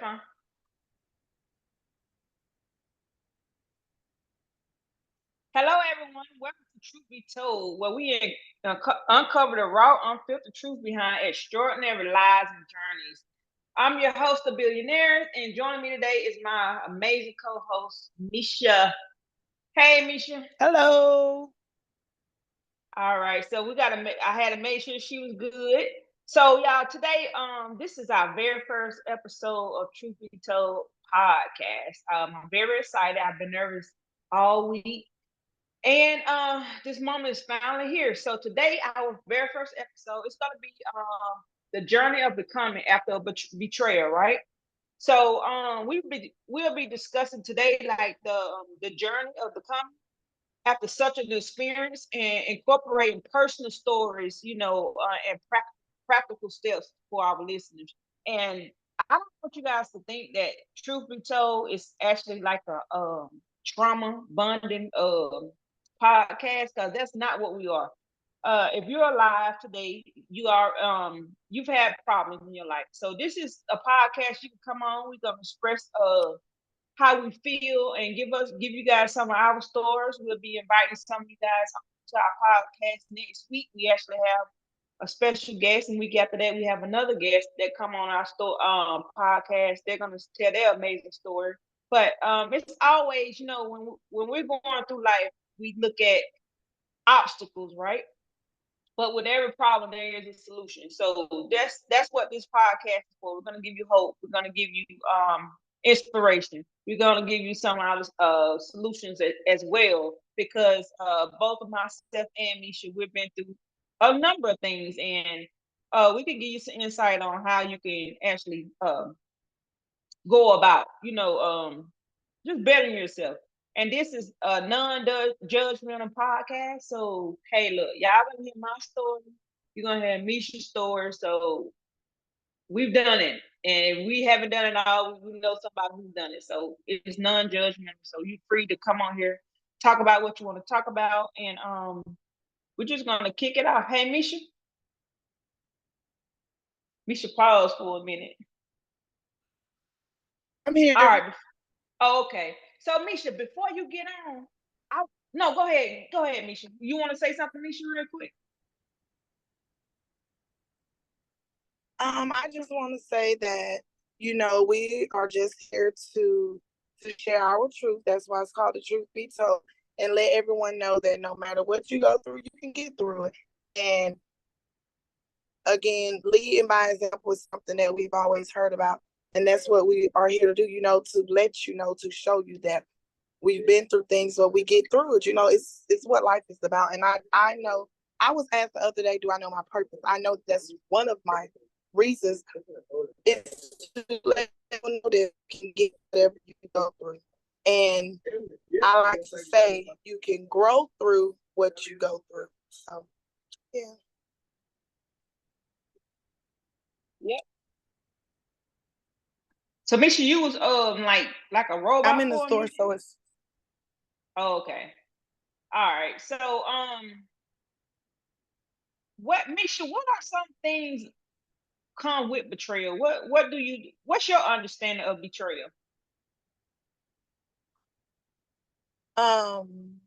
fine. Hello, everyone. Welcome to Truth Be Told, where we uncover the raw, unfiltered truth behind extraordinary lives and journeys. I'm your host, The Billionaires, and joining me today is my amazing co-host, Misha. Hey, Misha. Hello. All right, so I had to make sure she was good. So, y'all, today, this is our very first episode of Truth Be Told podcast. I'm very excited. I've been nervous all week. And this moment is finally here. So today, our very first episode, it's going to be the journey of becoming after a betrayal, right? So we'll be discussing today like the journey of becoming after such an experience and incorporating personal stories, and practical steps for our listeners. And I don't want you guys to think that truth be told is actually like a trauma bonding podcast, because that's not what we are. If you're alive today, you've had problems in your life. So this is a podcast you can come on. We're gonna express how we feel and give you guys some of our stories. We'll be inviting some of you guys to our podcast next week. We actually have a special guest, and week after that we have another guest that come on our podcast. They're gonna tell their amazing story. But it's always, when we're going through life, we look at obstacles, right? But with every problem, there is a solution. So that's what this podcast is for. We're gonna give you hope. We're gonna give you inspiration. We're gonna give you some of our solutions as well, because both of myself and Misha, we've been through a number of things, and we can give you some insight on how you can actually go about, just bettering yourself. And this is a non-judgmental podcast. So, hey, look, y'all gonna hear my story. You're gonna hear Misha's story. So we've done it. And if we haven't done it all, we know somebody who's done it. So it's non-judgmental. So you're free to come on here, talk about what you want to talk about. And we're just gonna kick it off. Hey, Misha. Misha, pause for a minute. I'm All here. right. Oh, okay. So, Misha, before you get on, I no, go ahead. Go ahead, Misha. You want to say something, Misha, real quick? I just want to say that, we are just here to share our truth. That's why it's called the truth be told. And let everyone know that no matter what you go through, you can get through it. And again, leading by example is something that we've always heard about. And that's what we are here to do, to let you know, to show you that we've been through things, but we get through it. It's what life is about. And I know, I was asked the other day, do I know my purpose? I know that's one of my reasons is to let people know that you can get whatever you can go through. And I like to say you can grow through what you go through. So yeah. Yep. So, Misha, you was like a I'm robot in the for a store, minute. so it's Oh, okay. All right. So, what, Misha? What are some things come with betrayal? What's your understanding of betrayal? um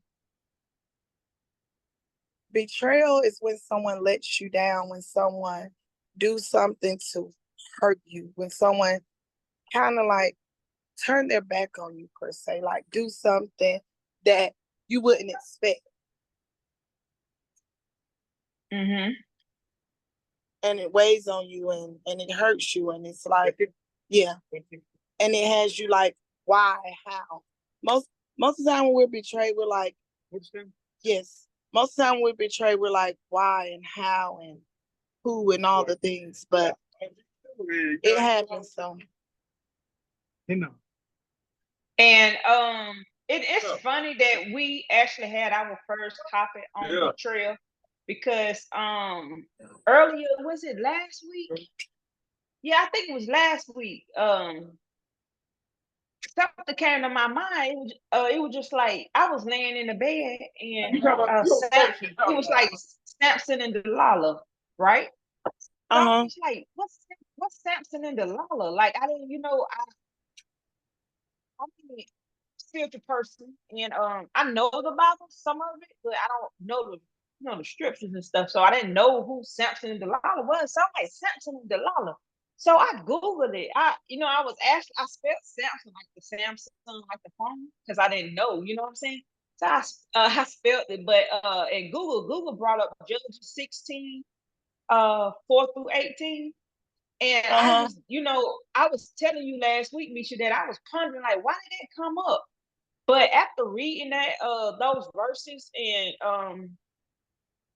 betrayal is when someone lets you down, when someone do something to hurt you, when someone kind of like turn their back on you per se, like do something that you wouldn't expect, Mm-hmm. and it weighs on you and it hurts you, and it's like, yeah, and it has you like, why, how? Most of the time when we're betrayed, we're like, yes. Most of the time when we're betrayed, we're like, why and how and who and all the things, but it happens. So And it's funny that we actually had our first topic on betrayal, because earlier, was it last week? Yeah, I think it was last week. Something came to my mind. It was just like I was laying in the bed, and it was like Samson and Delilah, right? So I uh-huh. was like, what's what's Samson and Delilah? Like I didn't, I'm a spiritual person, and I know the Bible, some of it, but I don't know the scriptures and stuff. So I didn't know who Samson and Delilah was. So I'm like Samson and Delilah. So I googled it. I was asked. I spelled Samson like the Samsung, like the phone, because I didn't know. You know what I'm saying? So I spelled it, but in Google brought up Judges 16, 4 through 18. And I Uh-huh. was, I was telling you last week, Misha, that I was pondering like, why did that come up? But after reading those verses, and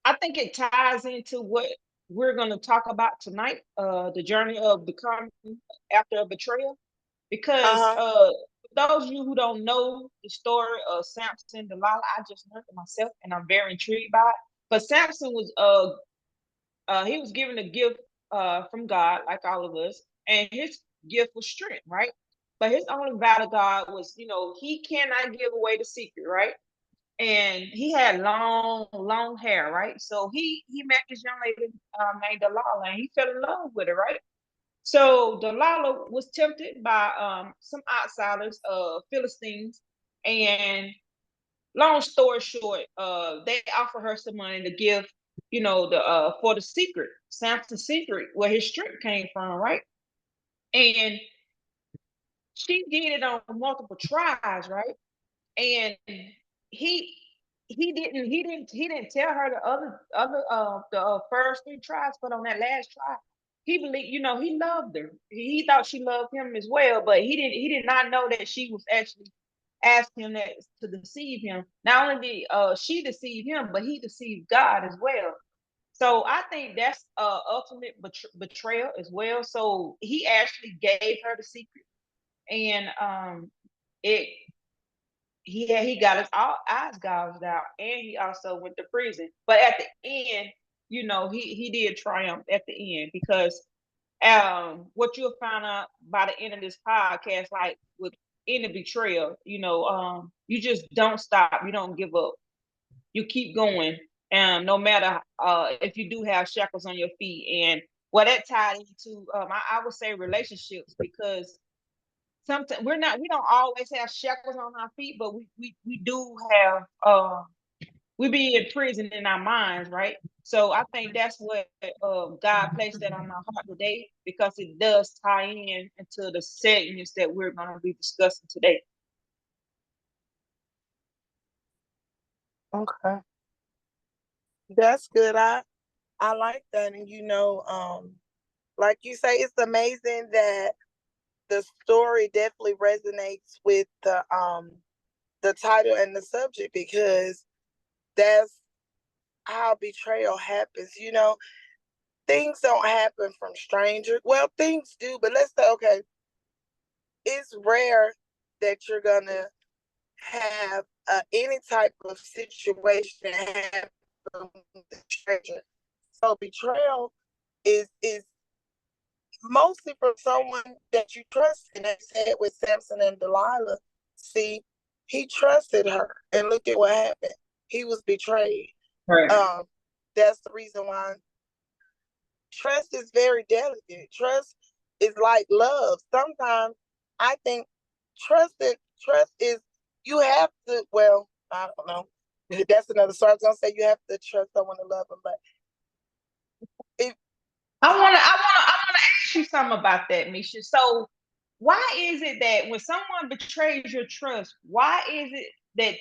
I think it ties into what we're going to talk about tonight, the journey of becoming after a betrayal. Because Uh-huh. those of you who don't know the story of Samson and Delilah, I just learned it myself, and I'm very intrigued by it. But Samson was he was given a gift from God, like all of us, and his gift was strength, right? But his only vow to God was, he cannot give away the secret, right? And he had long, long hair, right? So he met this young lady named Delilah, and he fell in love with her, right? So Delilah was tempted by some outsiders, Philistines, and long story short, they offer her some money to give, the for the secret, Samson's secret, where his strength came from, right? And she did it on multiple tries, right? And he he didn't tell her the first three tries, but on that last try, he believed, he loved her. He thought she loved him as well, but he did not know that she was actually asking him that to deceive him. Not only did she deceive him, but he deceived God as well. So I think that's ultimate betrayal as well. So he actually gave her the secret, and it he got his eyes gouged out, and he also went to prison. But at the end, he did triumph at the end, because what you'll find out by the end of this podcast, like with any betrayal, you just don't stop, you don't give up, you keep going, and no matter if you do have shackles on your feet. And what that tied into, I would say relationships, because sometimes we don't always have shackles on our feet, but we do have we be in prison in our minds, right? So I think that's what God placed that on my heart today, because it does tie in into the segments that we're going to be discussing today. Okay. That's good. I like that. And like you say, it's amazing that the story definitely resonates with the title and the subject, because that's how betrayal happens. Things don't happen from strangers. Well, things do, but let's say, okay, it's rare that you're gonna have any type of situation happen with a stranger. So betrayal is mostly from someone that you trust. And they said with Samson and Delilah, see, he trusted her, and look at what happened. He was betrayed. Right. That's the reason why trust is very delicate. Trust is like love. Sometimes I think trust is, you have to. Well, I don't know. That's another story. I was gonna say you have to trust someone to love them, but if I wanna ask you something about that, Misha. So why is it that when someone betrays your trust, why is it that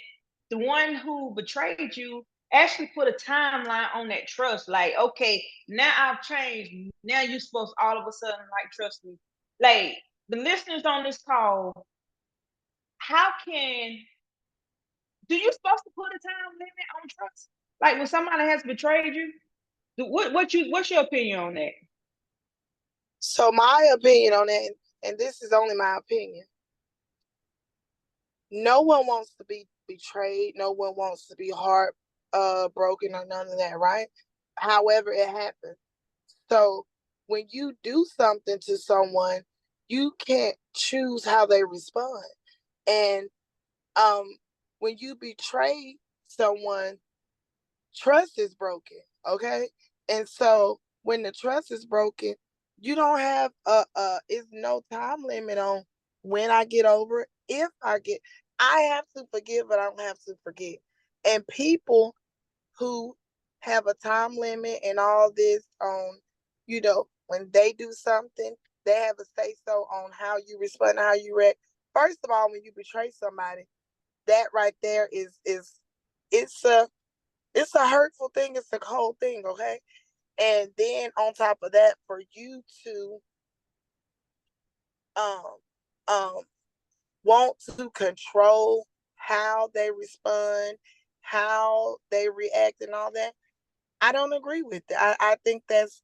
the one who betrayed you actually put a timeline on that trust? Like, okay, now I've changed. Now you're supposed to all of a sudden like trust me. Like the listeners on this call, how can do you supposed to put a time limit on trust? Like when somebody has betrayed you, what's your opinion on that? so, my opinion on that, and this is only my opinion. No one wants to be betrayed. No one wants to be heart broken or none of that, right? However, it happens. So when you do something to someone, you can't choose how they respond. And um, when you betray someone, trust is broken. Okay. And so when the trust is broken, you don't have it's no time limit on when I get over it. If I have to forgive, but I don't have to forget. And people who have a time limit and all this on, when they do something, they have a say so on how you respond, how you react. First of all, when you betray somebody, that right there is it's a it's a hurtful thing. It's a cold thing, okay? And then on top of that, for you to um um want to control how they respond, how they react, and all that, I don't agree with it. I think that's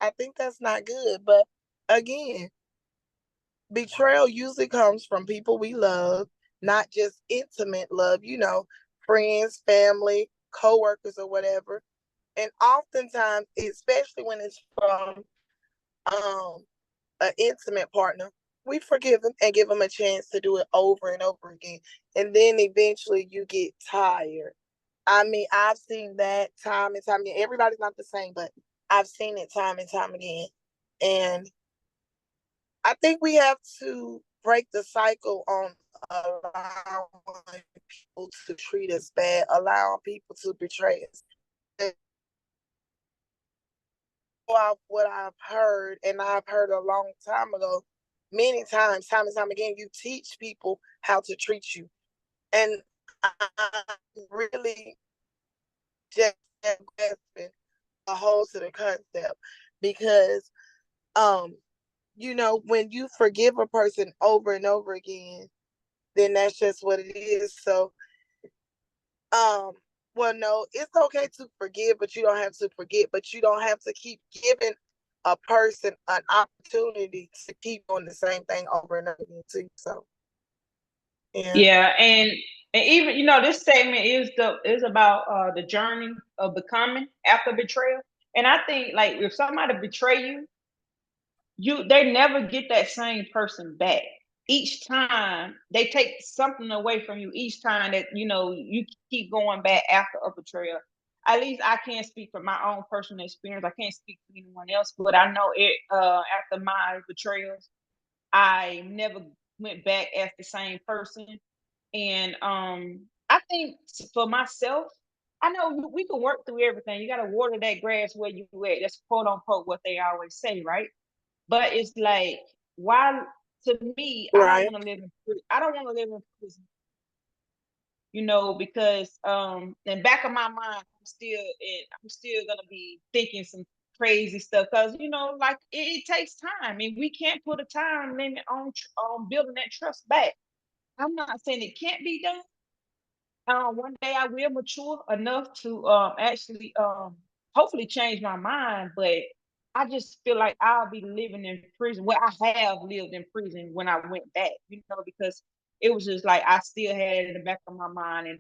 not good. But again, betrayal usually comes from people we love, not just intimate love, friends, family, coworkers, or whatever. And oftentimes, especially when it's from um an intimate partner, we forgive them and give them a chance to do it over and over again. And then eventually you get tired. I mean, I've seen that time and time again. Everybody's not the same, but I've seen it time and time again. And I think we have to break the cycle on allowing people to treat us bad, allowing people to betray us. And what I've heard, and I've heard a long time ago, many times, time and time again, you teach people how to treat you. And I really just grasping a hold to the concept because um when you forgive a person over and over again, then that's just what it is. So um well, no, it's okay to forgive, but you don't have to forget, but you don't have to keep giving a person an opportunity to keep doing the same thing over and over again too. So yeah. Yeah, and even this statement is about the journey of becoming after betrayal. And I think like if somebody betray you, they never get that same person back. Each time they take something away from you, each time that you keep going back after a betrayal. At least I can't speak from my own personal experience. I can't speak for anyone else, but I know it after my betrayals, I never went back as the same person. And I think for myself, I know we can work through everything. You got to water that grass where you at. That's quote unquote what they always say, right? But it's like, why? To me, I don't Right. want to live in I don't want to live in prison, because in back of my mind, I'm still gonna be thinking some crazy stuff because like it takes time, and we can't put a time limit on building that trust back. I'm not saying it can't be done. One day I will mature enough to actually hopefully change my mind, but I just feel like I'll be living in prison. Well, I have lived in prison when I went back, because it was just like I still had it in the back of my mind, and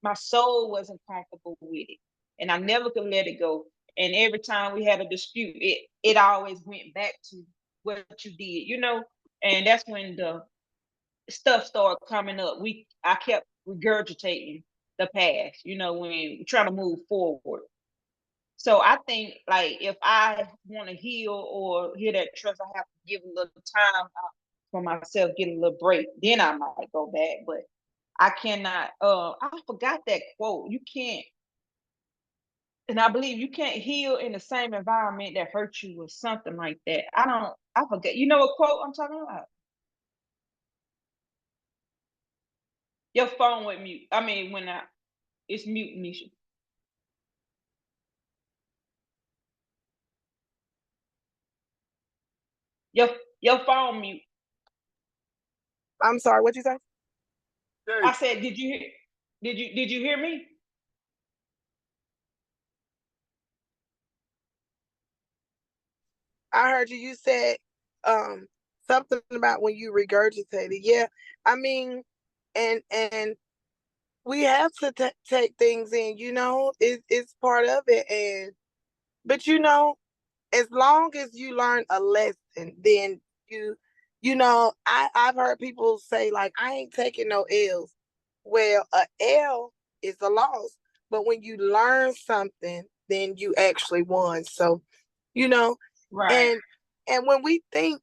my soul wasn't comfortable with it, and I never could let it go. And every time we had a dispute, it always went back to what you did, and that's when the stuff started coming up. I kept regurgitating the past, when we're trying to move forward. So I think like if I want to heal or heal that trust, I have to give a little time for myself, get a little break. Then I might go back. But I cannot I forgot that quote. You can't, and I believe you can't heal in the same environment that hurt you or something like that. I forget. You know what quote I'm talking about? Your phone went mute. I mean when I it's mute, Nisha. Your your phone mute. I'm sorry, what you say? I said, did you hear me? I heard you. You said um something about when you regurgitated. Yeah, I mean, and we have to take things in. It's part of it. And but as long as you learn a lesson, then I've heard people say like, I ain't taking no L's. Well, a L is a loss, but when you learn something, then you actually won. So, you know, Right. and And when we think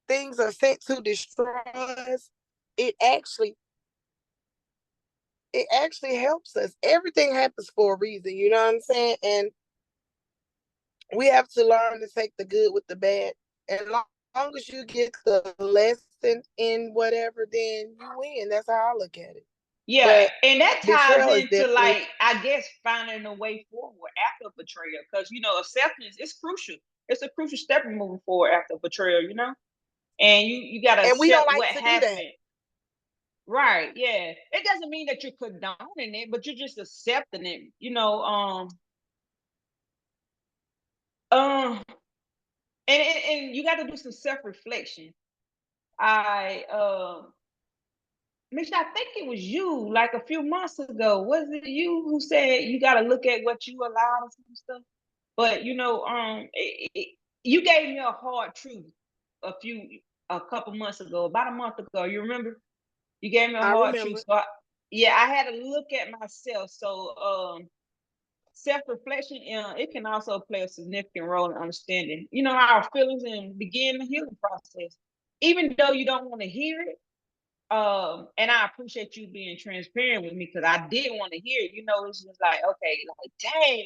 things are sent to destroy us, it actually it actually helps us. Everything happens for a reason, you know what I'm saying? And we have to learn to take the good with the bad. And long as you get the lesson in whatever, then you win. That's how I look at it. Yeah, But and that ties betrayal is into definitely. like I guess finding a way forward after betrayal, because acceptance is crucial. It's a crucial step in moving forward after betrayal. And you got to And we don't accept like what to do that. happened. Right? Yeah, it doesn't mean that you're condoning it, but you're just accepting it. Um, and you got to do some self reflection. I Mish, I think it was you like a few months ago. Was it you who said you got to look at what you allow and some stuff? But you gave me a hard truth a couple months ago, about a month ago. You remember? You gave me a I hard truth. remember. So yeah, I had to look at myself. So self-reflection, it can also play a significant role in understanding, our feelings and begin the healing process. Even though you don't want to hear it, and I appreciate you being transparent with me because I didn't want to hear it. It's just like, okay, like dang,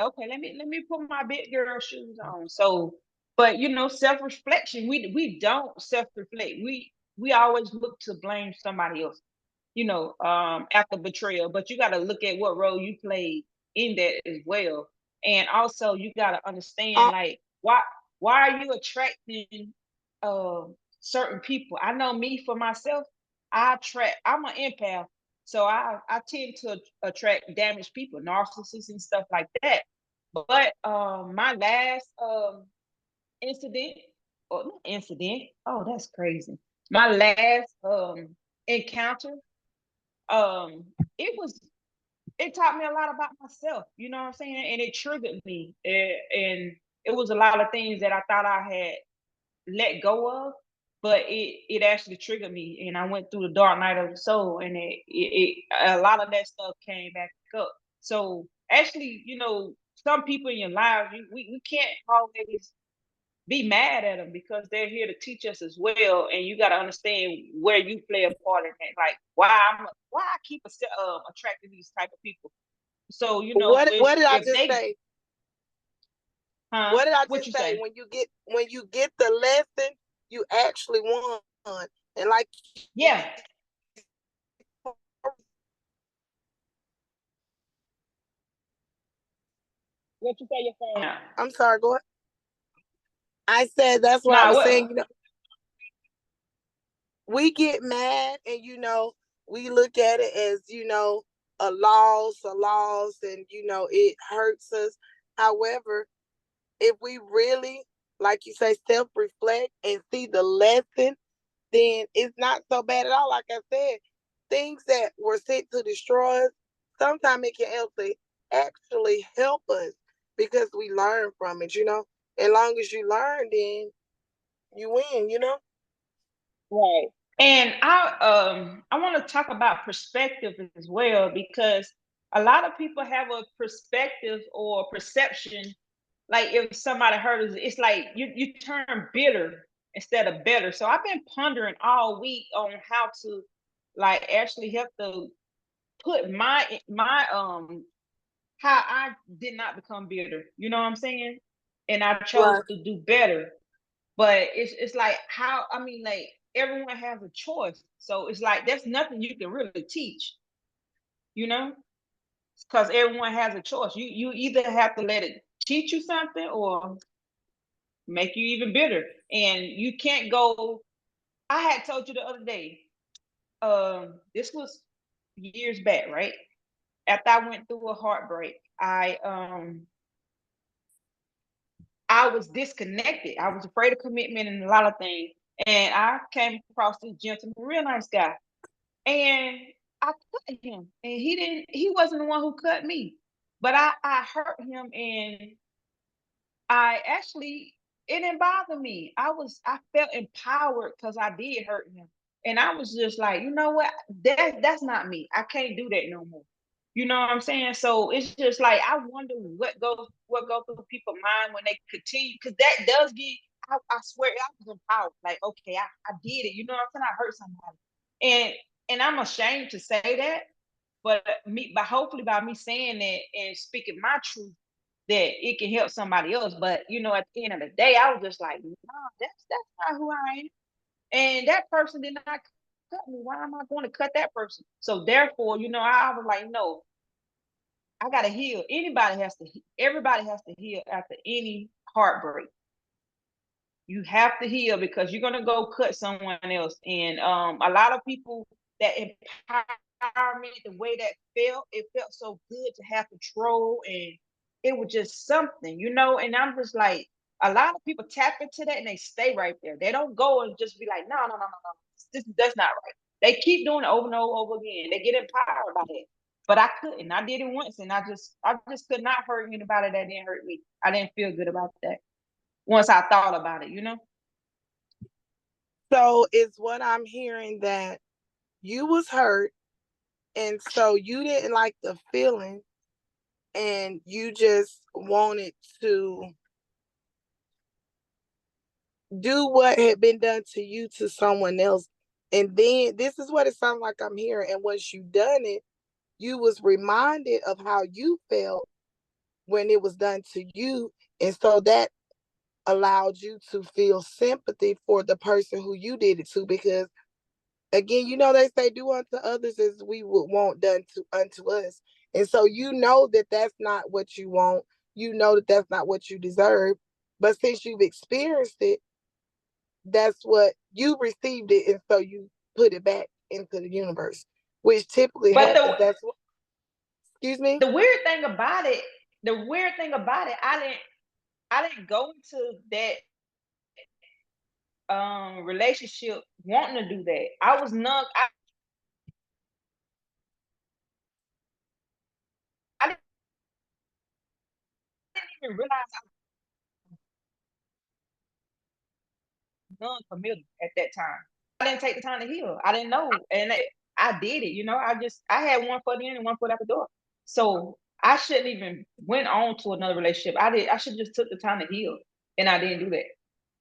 okay, let me put my big girl shoes on. So, but self-reflection, we don't self-reflect. We always look to blame somebody else, after betrayal. But you got to look at what role you played in that as well. And also you got to understand Uh, like why are you attracting uh, certain people? I know me for myself, I'm an empath. So I tend to attract damaged people, narcissists and stuff like that. But my last incident, or not incident, oh that's crazy. My last encounter, um it was it taught me a lot about myself, you know what I'm saying? And it triggered me. And it was a lot of things that I thought I had let go of, but it actually triggered me, and I went through the dark night of the soul, and a lot of that stuff came back up. So actually, some people in your lives, we can't always be mad at them because they're here to teach us as well, and you got to understand where you play a part in that. Like why I keep attracting these type of people. So what did I if just they, say? huh? What did I What just you say? say? When you get the lesson, you actually won. And like Yeah. What you say? Your phone out. I'm sorry, go ahead. I said that's what I Nah. was saying. What? We get mad and we look at it as a loss, and it hurts us. However, if we really, like you say, self-reflect and see the lesson, then it's not so bad at all. Like I said, things that were sent to destroy us, sometimes it can actually help us because we learn from it. As long as you learn, then you win. Right. And I want to talk about perspective as well, because a lot of people have a perspective or perception, like if somebody hurt us, it's like you turn bitter instead of better. So I've been pondering all week on how to like actually help to put my how I did not become bitter. You know what I'm saying? And I chose Right. to do better. But it's like how, I mean, like everyone has a choice. So it's like there's nothing you can really teach, you know? Because everyone has a choice. You either have to let it teach you something or make you even bitter. And you can't go. I had told you the other day, this was years back, right? After I went through a heartbreak, I was disconnected. I was afraid of commitment and a lot of things. And I came across this gentleman, real nice guy. And I cut him. And he wasn't the one who cut me. But I hurt him, and I actually, it didn't bother me. I felt empowered because I did hurt him. And I was just like, you know what? That's not me. I can't do that no more. You know what I'm saying? So it's just like I wonder what goes through people's mind when they continue, because that does get. I swear I was empowered. Like, okay, I did it. You know what I'm saying? I hurt somebody, and I'm ashamed to say that, but hopefully by me saying that and speaking my truth, that it can help somebody else. But at the end of the day, I was just like, no, that's not who I am. And that person did not cut me. Why am I going to cut that person? So therefore, I was like, no, I gotta heal. Everybody has to heal after any heartbreak. You have to heal because you're gonna go cut someone else. And a lot of people that empower me the way that it felt so good to have control, and it was just something. And I'm just like, a lot of people tap into that and they stay right there. They don't go and just be like, no, no, no, no, no. That's not right. They keep doing it over and over again. They get empowered by it. But I couldn't. I did it once, and I just could not hurt anybody that didn't hurt me. I didn't feel good about that once I thought about it. So it's what I'm hearing, that you was hurt, and so you didn't like the feeling, and you just wanted to do what had been done to you to someone else. And then this is what it sounds like I'm hearing. And once you done it, you was reminded of how you felt when it was done to you. And so that allowed you to feel sympathy for the person who you did it to, because again, they say do unto others as we would want done to unto us. And so that that's not what you want. That that's not what you deserve. But since you've experienced it, that's what you received it, and so you put it back into the universe, which typically But happens. That's what. Excuse me. the weird thing about it, I didn't go into that relationship wanting to do that. I was none. I didn't even realize I was non-committal at that time. I didn't take the time to heal. I didn't know, and I did it. I had one foot in and one foot out the door. So I shouldn't even went on to another relationship. I should just took the time to heal, and I didn't do that.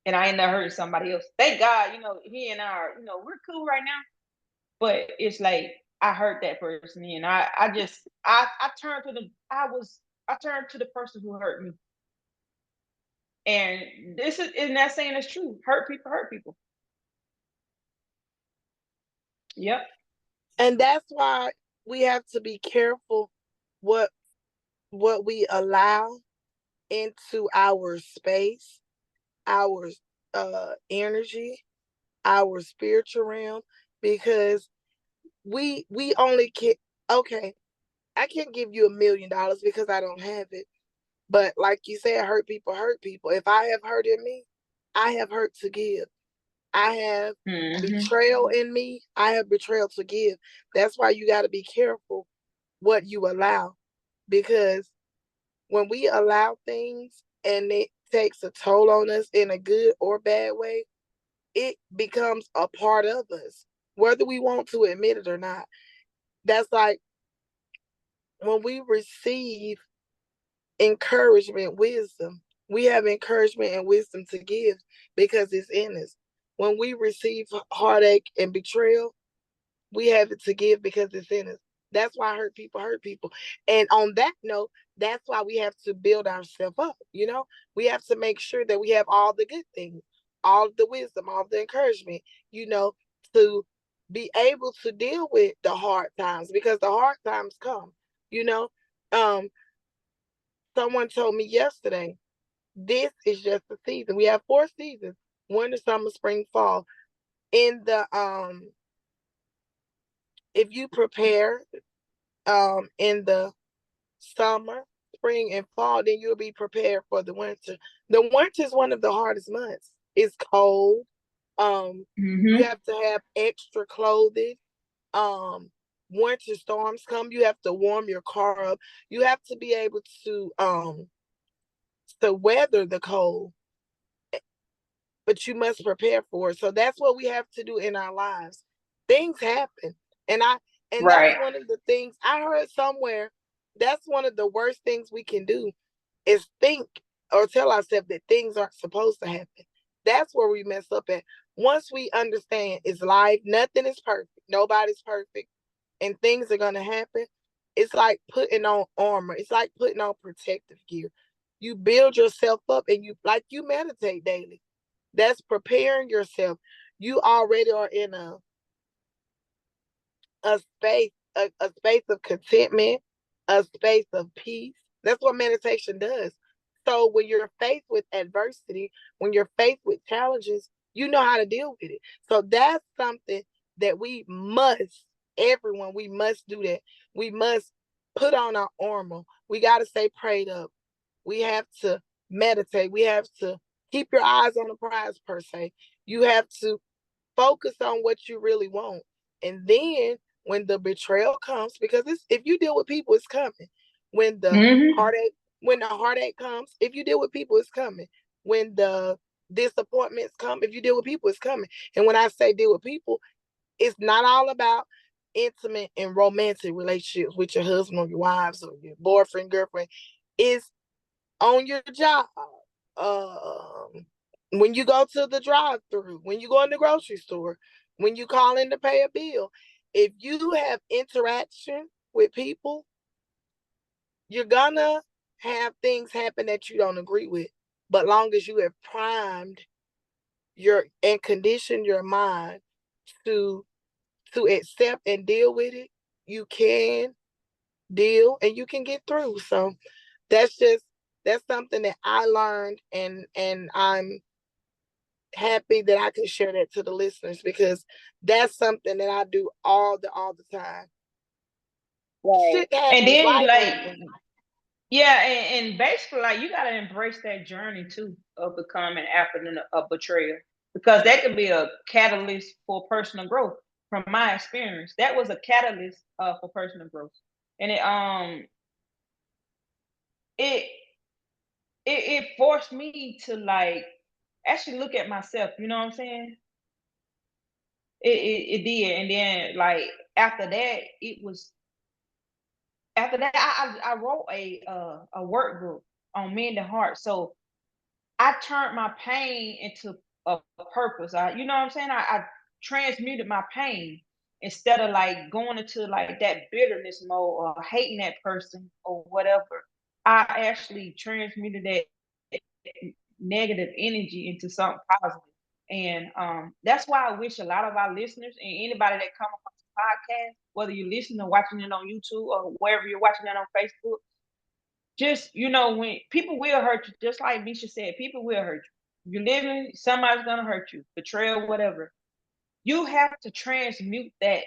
And I ended up hurting somebody else. Thank God, he and I are, we're cool right now. But it's like I hurt that person, and I just I turned to I turned to the person who hurt me. And this is not saying it's true. Hurt people hurt people. Yep. And that's why we have to be careful what we allow into our space, our energy, our spiritual realm, because we only can. Okay, I can't give you $1,000,000 because I don't have it. But like you said, hurt people hurt people. If I have hurt in me, I have hurt to give. I have betrayal in me. I have betrayal to give. That's why you got to be careful what you allow, because when we allow things and it takes a toll on us in a good or bad way, it becomes a part of us, whether we want to admit it or not. That's like when we receive encouragement, wisdom. We have encouragement and wisdom to give because it's in us. When we receive heartache and betrayal, we have it to give because it's in us. That's why hurt people hurt people. And on that note, that's why we have to build ourselves up. We have to make sure that we have all the good things, all the wisdom, all the encouragement, to be able to deal with the hard times, because the hard times come, you know. Um, Someone told me yesterday, this is just a season. We have 4 seasons: winter, summer, spring, fall. In the If you prepare in the summer, spring, and fall, then you'll be prepared for the winter. The winter is one of the hardest months. It's cold. You have to have extra clothing. Winter storms come. You have to warm your car up. You have to be able to weather the cold, but you must prepare for it. So that's what we have to do in our lives. Things happen, and And that's Right. one of the things I heard somewhere. That's one of the worst things we can do is think or tell ourselves that things aren't supposed to happen. That's where we mess up at. Once we understand it's life, nothing is perfect, nobody's perfect, and things are gonna happen. It's like putting on armor. It's like putting on protective gear. You build yourself up and you meditate daily. That's preparing yourself. You already are in a space, a space of contentment, a space of peace. That's what meditation does. So when you're faced with adversity, when you're faced with challenges, you know how to deal with it. So that's something that everyone, we must do that. We must put on our armor. We got to stay prayed up. We have to meditate. We have to keep your eyes on the prize, per se. You have to focus on what you really want. And then when the betrayal comes, because if you deal with people, it's coming. When the Mm-hmm. heartache, when the heartache comes, if you deal with people, it's coming. When the disappointments come, if you deal with people, it's coming. And when I say deal with people, it's not all about intimate and romantic relationships with your husband or your wives or your boyfriend, girlfriend. It's on your job. When you go to the drive-through, when you go in the grocery store, when you call in to pay a bill, if you have interaction with people, you're gonna have things happen that you don't agree with. But long as you have primed your and conditioned your mind to accept and deal with it, you can deal and you can get through. So that's just that's something that I learned, and I'm happy that I can share that to the listeners because that's something that I do all the time. Right. Shit And happens, then life like, happens. yeah, and basically like you gotta embrace that journey too of becoming after a betrayal. Because that could be a catalyst for personal growth. From my experience, that was a catalyst for personal growth. And it it forced me to like actually look at myself, you know what I'm saying? It did. And then like after that, it was after that I wrote a workbook on mending heart. So I turned my pain into a purpose. You know what I'm saying? I transmuted my pain instead of like going into like that bitterness mode or hating that person or whatever. I actually transmuted that negative energy into something positive. And that's why I wish a lot of our listeners and anybody that come across the podcast, whether you're listening or watching it on YouTube or wherever you're watching it on Facebook, just when people will hurt you, just like Misha said, people will hurt you. You're living, somebody's gonna hurt you, betrayal, whatever. You have to transmute that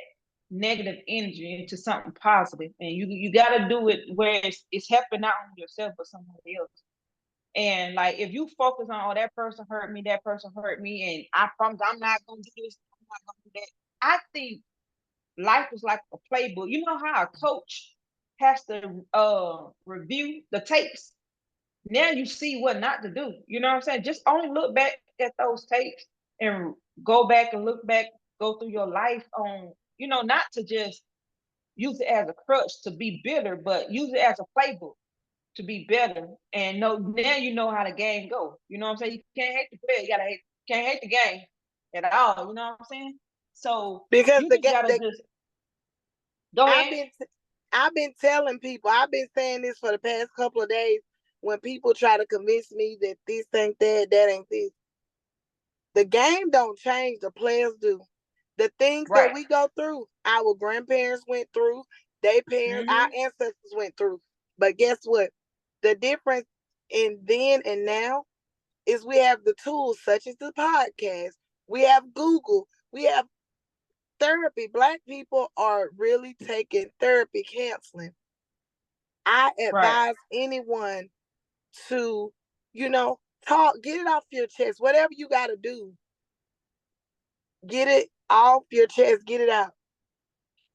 negative energy into something positive, and you got to do it where it's helping not only yourself but somebody else. And like if you focus on, oh, that person hurt me, and I promise I'm not gonna do this, I'm not gonna do that. I think life is like a playbook. You know how a coach has to review the tapes. Now you see what not to do. You know what I'm saying? Just only look back at those tapes and go back and look back, go through your life on, not to just use it as a crutch to be bitter, but use it as a playbook to be better. And now you know how the game go. You know what I'm saying? You can't hate the player. Can't hate the game at all. You know what I'm saying? So Because you just gotta just go I've ahead. been I've been telling people, I've been saying this for the past couple of days when people try to convince me that this ain't that ain't this. The game don't change, the players do. The things that Right. we go through, our grandparents went through, their parents, our Mm-hmm. ancestors went through. But guess what? The difference in then and now is we have the tools such as the podcast. We have Google. We have therapy. Black people are really taking therapy counseling. I Right. advise anyone to, talk, get it off your chest. Whatever you got to do, get it off your chest, get it out.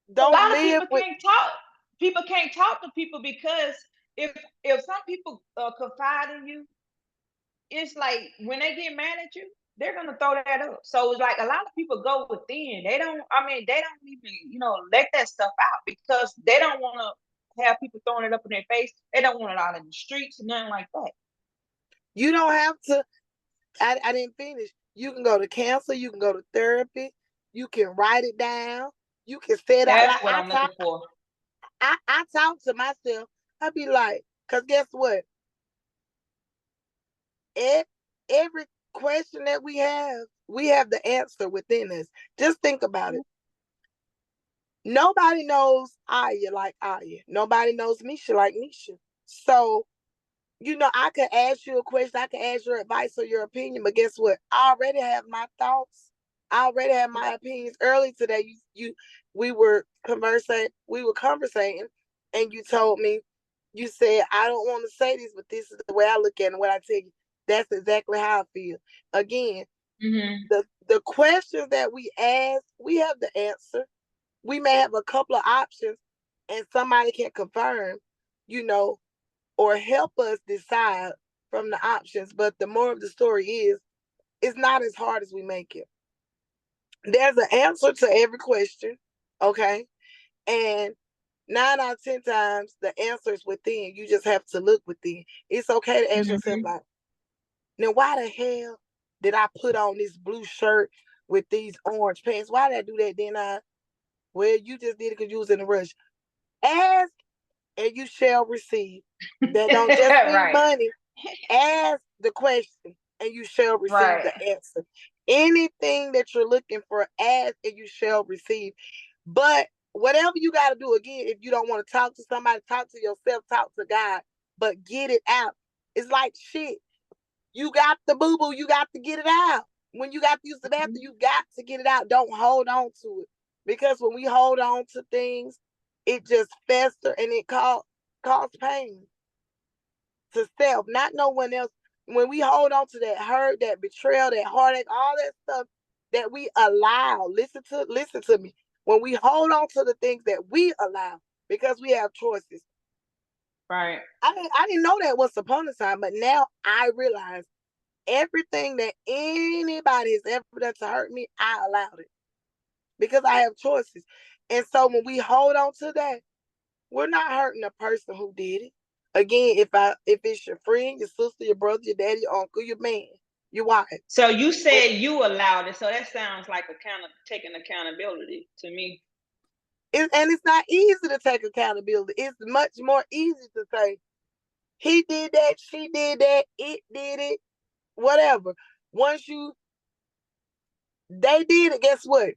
A Don't lot of live people with can't talk. People can't talk to people because if some people confide in you, it's like when they get mad at you. they're gonna throw that up. So it's like a lot of people go within. They don't. I mean, they don't even let that stuff out because they don't want to have people throwing it up in their face. They don't want it out in the streets and nothing like that. You don't have to. I didn't finish. You can go to counseling. You can go to therapy. You can write it down. You can say it out. That's Like what I'm looking for. I talk to myself. I be like, because guess what? Every question that we have the answer within us. Just think about it. Nobody knows Aya like Aya. Nobody knows Misha like Misha. So, I could ask you a question, I could ask your advice or your opinion, but guess what? I already have my thoughts. I already have my opinions. Early today, we were conversating, and you told me, you said, I don't want to say this, but this is the way I look at it and what I tell you. That's exactly how I feel. Again, the questions that we ask, we have the answer. We may have a couple of options, and somebody can confirm, or help us decide from the options. But the moral of the story is, it's not as hard as we make it. There's an answer to every question, okay? And 9 out of 10 times, the answer is within. You just have to look within. It's okay to ask yourself, like, now why the hell did I put on this blue shirt with these orange pants? Why did I do that? Well, you just did it because you was in a rush. Ask and you shall receive. That don't just mean Right. money. Ask the question and you shall receive Right. the answer. Anything that you're looking for, ask and you shall receive. But whatever you got to do, again, if you don't want to talk to somebody, talk to yourself, talk to God, but get it out. It's like shit. You got the boo-boo, you got to get it out. When you got to use the bathroom, you got to get it out. Don't hold on to it. Because when we hold on to things, it just fester and it cause pain to self, not no one else. When we hold on to that hurt, that betrayal, that heartache, all that stuff that we allow, listen to me. When we hold on to the things that we allow, because we have choices. Right. I didn't know that once upon a time, but now I realize everything that anybody has ever done to hurt me, I allowed it because I have choices. And so when we hold on to that, we're not hurting the person who did it. Again, if it's your friend, your sister, your brother, your daddy, your uncle, your man, your wife. So you But said you allowed it. So that sounds like taking accountability to me. and it's not easy to take accountability. It's much more easy to say, he did that, she did that, it did it, whatever. Once they did it, guess what?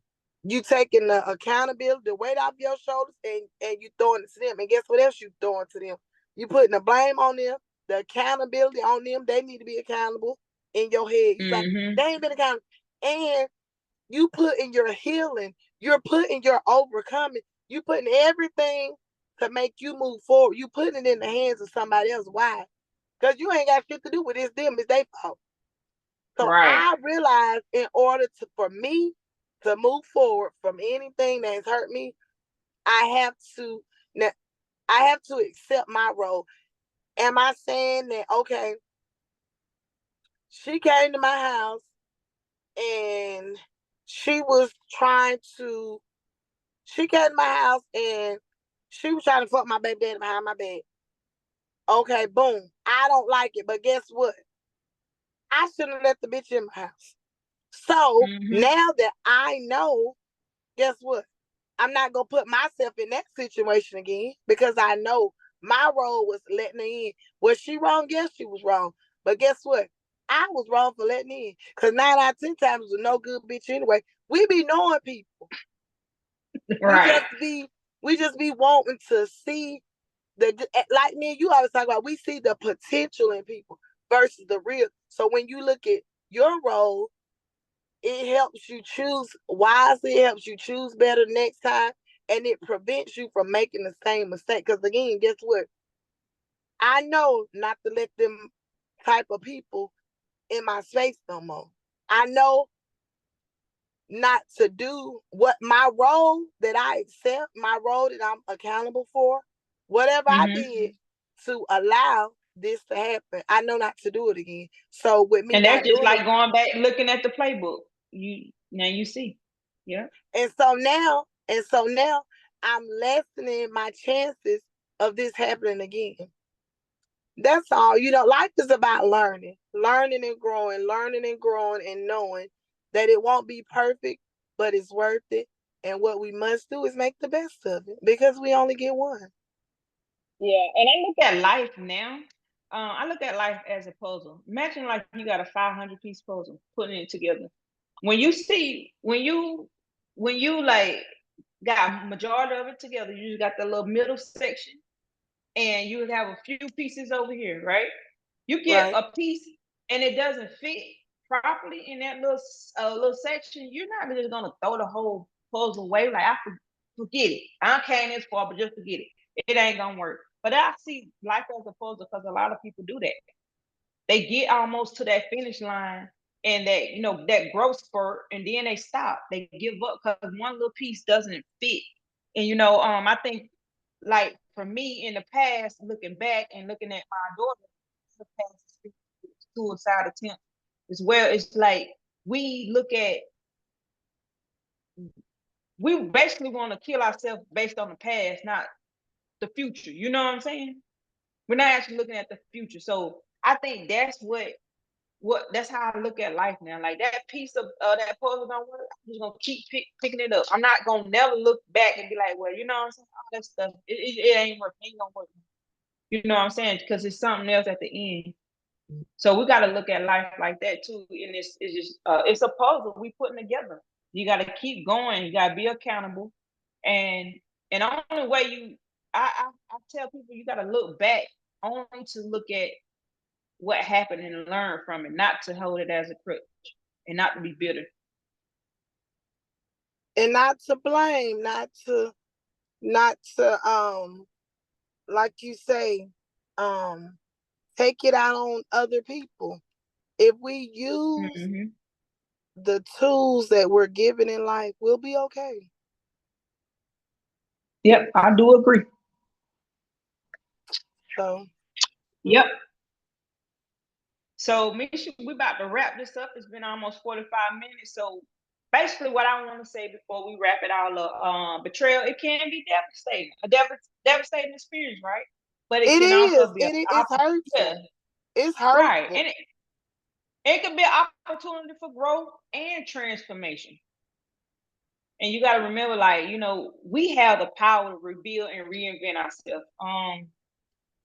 You taking the accountability, the weight off your shoulders, and you throwing it to them. And guess what else you throwing to them? You putting the blame on them, the accountability on them. They need to be accountable in your head. You like, they ain't been accountable. And you put in your healing, you're putting your overcoming, you putting everything to make you move forward. You putting it in the hands of somebody else. Why? Because you ain't got shit to do with it. It's them. It's their fault. So Right. I realized, in order for me to move forward from anything that has hurt me, I have to now I have to accept my role. Am I saying that, okay, she came to my house and she was trying to she came to my house and she was trying to fuck my baby daddy behind my back. Okay, boom. I don't like it, but guess what? I shouldn't have let the bitch in my house. So now that I know, guess what? I'm not gonna put myself in that situation again because I know my role was letting her in. Was she wrong? Yes, she was wrong. But guess what? I was wrong for letting in. Because 9 out of 10 times it was no good bitch anyway. We be knowing people. We Right. just be wanting to see like me and you always talk about, we see the potential in people versus the real. So when you look at your role, it helps you choose wisely, it helps you choose better next time, and it prevents you from making the same mistake. Because again, guess what? I know not to let them type of people in my space no more. I know not to do what my role that I accept, my role that I'm accountable for, whatever I did to allow, this to happen. I know not to do it again. So with me And that's not just doing it, like going back looking at the playbook. You see. Yeah. and so now I'm lessening my chances of this happening again. That's all. Life is about learning and growing, and knowing that it won't be perfect, but it's worth it. And what we must do is make the best of it because we only get one. Yeah, and I look at life now. I look at life as a puzzle. Imagine like you got a 500-piece puzzle, putting it together. When you see, when you like got majority of it together, you just got the little middle section, and you have a few pieces over here, right? You get Right. a piece and it doesn't fit properly in that little section. You're not just gonna throw the whole puzzle away. Like forget it. I came this far, but just forget it. It ain't gonna work. But I see life as a puzzle because a lot of people do that. They get almost to that finish line and that growth spurt, and then they stop. They give up because one little piece doesn't fit. And I think like for me in the past, looking back and looking at my daughter, the past suicide attempt as well, it's like we look at we basically want to kill ourselves based on the past, not the future. You know what I'm saying? We're not actually looking at the future. So I think that's that's how I look at life now. Like that piece of that puzzle don't work. I'm just gonna keep picking it up. I'm not gonna never look back and be like, well, you know what I'm saying? All that stuff, it ain't working. Ain't gonna work. You know what I'm saying? Because it's something else at the end. So we got to look at life like that too. And it's just it's a puzzle we putting together. You got to keep going. You got to be accountable, and the only way I tell people you got to look back only to look at what happened and learn from it, not to hold it as a crutch and not to be bitter. And not to blame, not to like you say, um take it out on other people. If we use Mm-hmm. the tools that we're given in life, we'll be okay. Yep, I do agree. So Yep. So, Misha, we're about to wrap this up. It's been almost 45 minutes. So, basically, what I want to say before we wrap it all up, betrayal, it can be devastating, a devastating experience, right? But it it can is. also be an It's opportunity. Yeah, hurtful. It's right. hurtful. And it can be an opportunity for growth and transformation. And you got to remember, like, we have the power to rebuild and reinvent ourselves.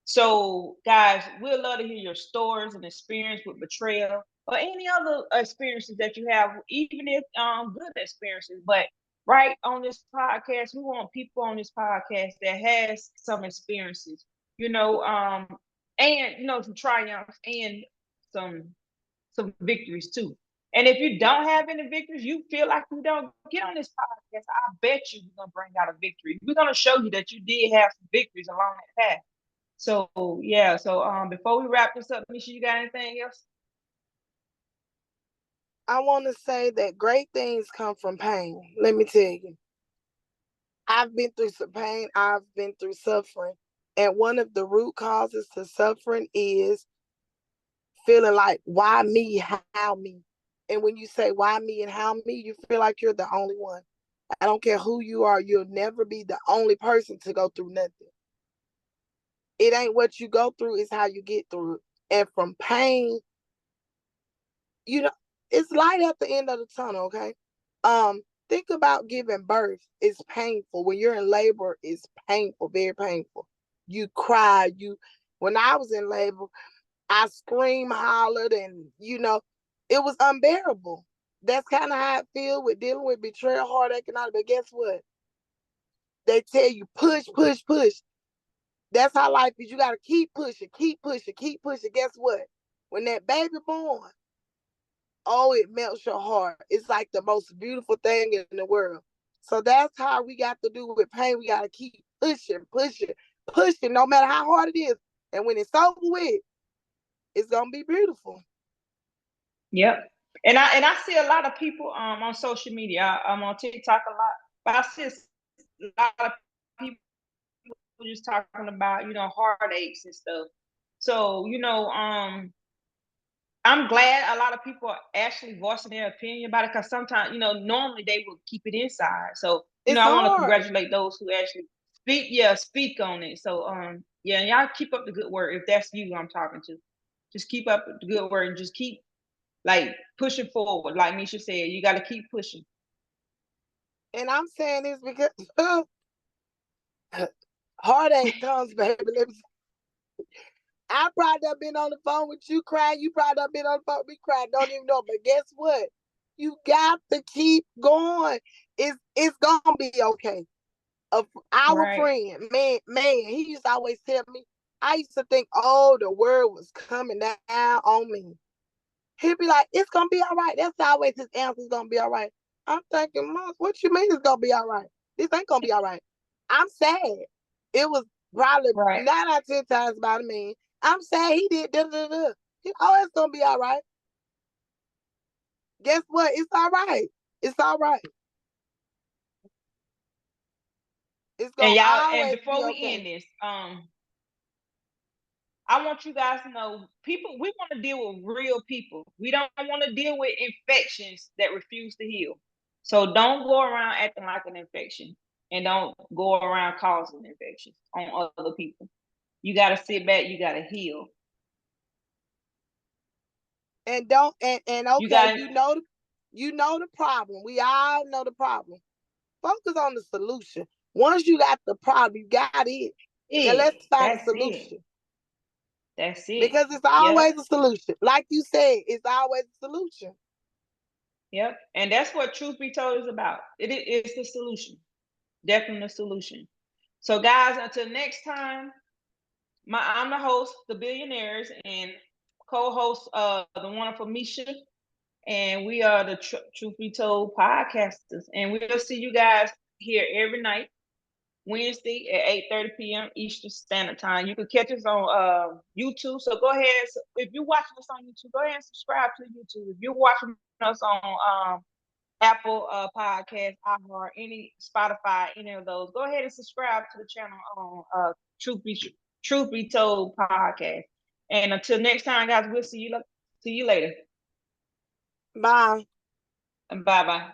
So, guys, we'd love to hear your stories and experience with betrayal or any other experiences that you have, even if good experiences. But right on this podcast, we want people on this podcast that has some experiences, and some triumphs and some victories too. And if you don't have any victories, you feel like you don't get on this podcast. I bet you're gonna bring out a victory. We're gonna show you that you did have some victories along that path. So yeah, so before we wrap this up, Misha, you got anything else? I want to say that great things come from pain. Let me tell you, I've been through some pain, I've been through suffering. And one of the root causes to suffering is feeling like, why me? How me? And when you say why me and how me, you feel like you're the only one. I don't care who you are, you'll never be the only person to go through nothing. It ain't what you go through, it's how you get through it. And from pain, you know, it's light at the end of the tunnel, okay? Think about giving birth. It's painful. When you're in labor, it's painful, very painful. You cry, when I was in labor, I screamed, hollered, and it was unbearable. That's kind of how I feel with dealing with betrayal, heartache, and all. But guess what? They tell you push, push, push. That's how life is. You got to keep pushing, keep pushing, keep pushing. Guess what? When that baby born, oh, it melts your heart. It's like the most beautiful thing in the world. So that's how we got to do with pain. We got to keep pushing, pushing, pushing, no matter how hard it is. And when it's over with, it's gonna be beautiful. Yep. And I see a lot of people on social media. I'm on TikTok a lot, but I see a lot of people just talking about heartaches and stuff. So, I'm glad a lot of people are actually voicing their opinion about it, because sometimes, normally they will keep it inside. So, It's I want to hard. congratulate those who actually speak on it. So, yeah, y'all keep up the good work. If that's you I'm talking to, just keep up the good work and just keep like pushing forward. Like Misha said, you got to keep pushing. And I'm saying this because heartache comes, baby. I probably have been on the phone with you crying. You probably have been on the phone with me crying. Don't even know. But guess what? You got to keep going. It's gonna be okay. Our Right. friend, man, he used to always tell me. I used to think, oh, the world was coming down on me. He'd be like, it's gonna be all right. That's always his answer. It's gonna be all right. I'm thinking, Mom, what you mean it's gonna be all right? This ain't gonna be all right. I'm sad. It was probably Right. 9 out of 10 times about me. I'm sad he did da da da. Oh, it's gonna be all right. Guess what? It's all right. It's all right. It's And gonna y'all, and always be before we okay. end this, I want you guys to know, people, we want to deal with real people. We don't want to deal with infections that refuse to heal. So don't go around acting like an infection, and don't go around causing infections on other people. You got to sit back, you got to heal. And don't and You okay, got you know the problem. We all know the problem. Focus on the solution. Once you got the problem, you got it. Now it. let's find a That's it. solution. That's it. Because it's Yep. always a solution. Like you said, it's always a solution. Yep. And that's what Truth Be Told is about. It's the solution. Definitely a solution. So guys, until next time, I'm the host, the Billionaires, and co-host the wonderful Misha, and we are the Truth Be Told podcasters, and we'll see you guys here every night, Wednesday at 8:30 p.m. Eastern Standard Time. You can catch us on YouTube. So go ahead, if you're watching us on YouTube, go ahead and subscribe to YouTube. If you're watching us on Apple Podcast, iHeart, any Spotify, any of those, go ahead and subscribe to the channel on Truth Be Told podcast. And until next time, guys, we'll see you later. Bye. And bye bye.